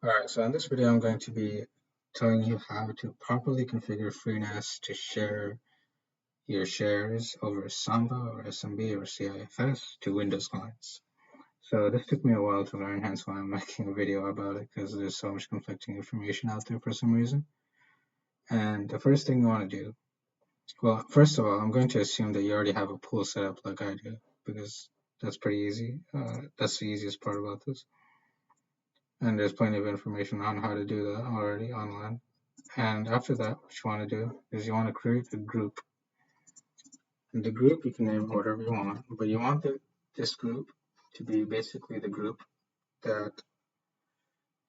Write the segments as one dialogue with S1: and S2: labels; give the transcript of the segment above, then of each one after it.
S1: Alright, so in this video I'm going to be telling you how to properly configure FreeNAS to share your shares over Samba or SMB or CIFS to Windows clients. So this took me a while to learn, hence why I'm making a video about it, because there's so much conflicting information out there for some reason. And the first thing you want to do, well, first of all, I'm going to assume that you already have a pool set up like I do, because that's pretty easy. That's the easiest part about this. And there's plenty of information on how to do that already online. And after that, what you want to do is you want to create a group. And the group you can name whatever you want, but you want this group to be basically the group that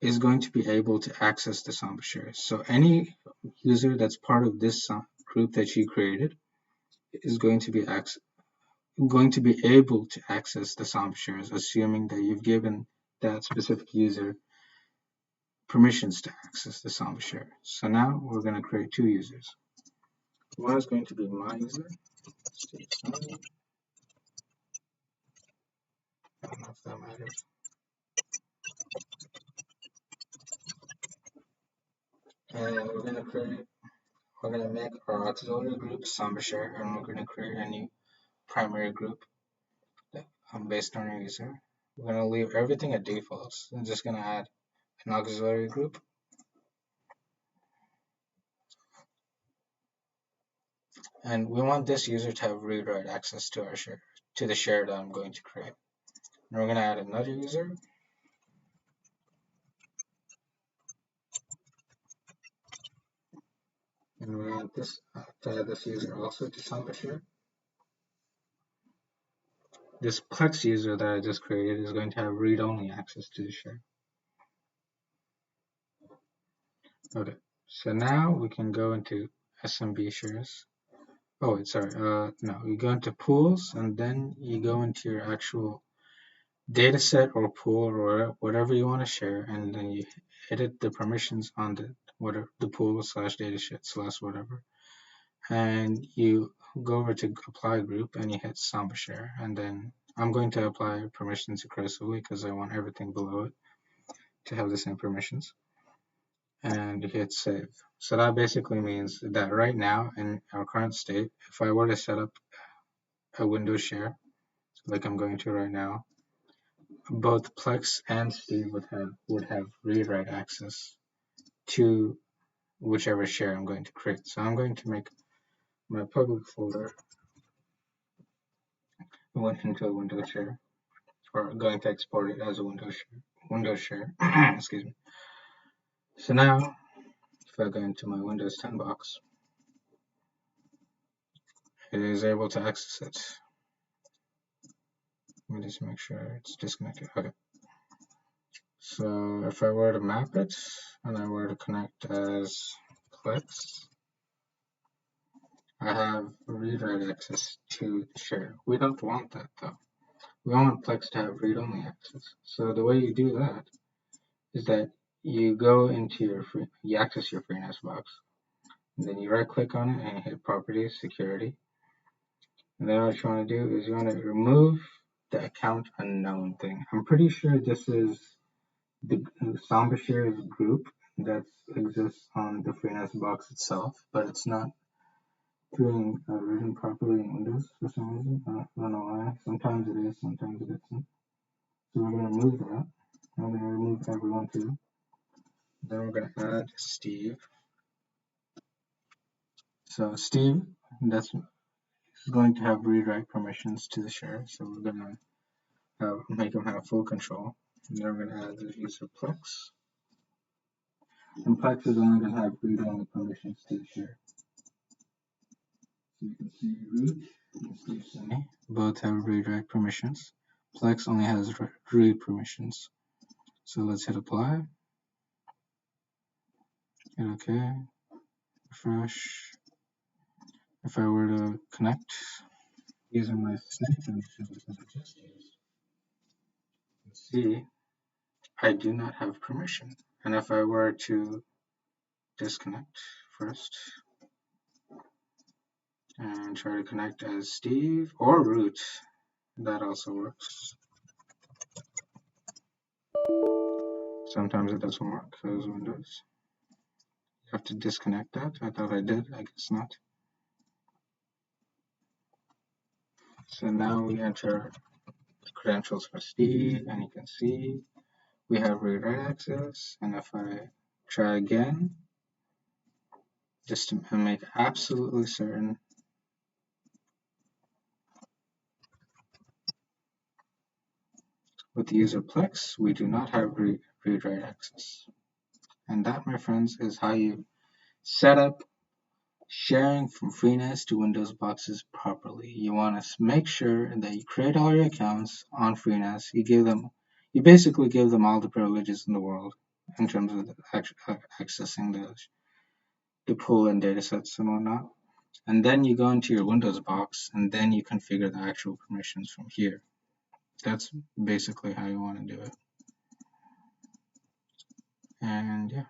S1: is going to be able to access the Samba shares. So any user that's part of this group that you created is going to be able to access the Samba shares, assuming that you've given that specific user permissions to access the Samba share. So now we're going to create two users. One is going to be my user. I don't know if that matters. And we're gonna make our auxiliary group Samba share, and we're gonna create a new primary group that, based on our user. We're gonna leave everything at defaults. I'm just gonna add an auxiliary group. And we want this user to have read-write access to our share, to the share that I'm going to create. And we're gonna add another user. And we want this to add this user also to Samba share. This Plex user that I just created is going to have read-only access to the share. Okay, so now we can go into SMB shares. Oh, wait, sorry. No, you go into pools and then you go into your actual data set or pool or whatever you want to share, and then you edit the permissions on the pool slash data set slash whatever, and you go over to apply group and you hit Samba share, and then I'm going to apply permissions aggressively because I want everything below it to have the same permissions, and you hit save. So that basically means that right now in our current state, if I were to set up a Windows share like I'm going to right now, both Plex and Steve would have read-write access to whichever share I'm going to create. So I'm going to make my public folder into a Windows share, or going to export it as a Windows share. Excuse me. So now, if I go into my Windows 10 box, it is able to access it. Let me just make sure it's disconnected. Okay. So if I were to map it and I were to connect as Plex, I have read-write access to the share. We don't want that though. We want Plex to have read-only access. So the way you do that is that you go into you access your FreeNAS box, and then you right-click on it and you hit Properties, Security. And then what you want to do is you want to remove the account unknown thing. I'm pretty sure this is the Samba shares group that exists on the FreeNAS box itself, but it's not doing written properly in Windows for some reason. I don't know why. Sometimes it is, sometimes it isn't. So we're going to remove that. I'm going to remove everyone too. Then we're going to add Steve. So Steve, that's going to have read-write permissions to the share. So we're going to make him have full control. And then we're going to add the user Plex. And Plex is only going to have read-only permissions to the share. So you can see root and Steve Sunny both have read-write permissions. Plex only has read permissions. So let's hit apply. Hit OK. Refresh. If I were to connect using my snake function that I just used, you can see I do not have permission. And if I were to disconnect first and try to connect as Steve or root, that also works. Sometimes it doesn't work because Windows. You have to disconnect that. I thought I did. I guess not. So now we enter credentials for Steve, and you can see we have read-write access. And if I try again, just to make absolutely certain, with the user Plex, we do not have read-write access. And that, my friends, is how you set up sharing from FreeNAS to Windows boxes properly. You want to make sure that you create all your accounts on FreeNAS. You basically give them all the privileges in the world in terms of accessing the pool and datasets and whatnot. And then you go into your Windows box, and then you configure the actual permissions from here. That's basically how you want to do it. And yeah.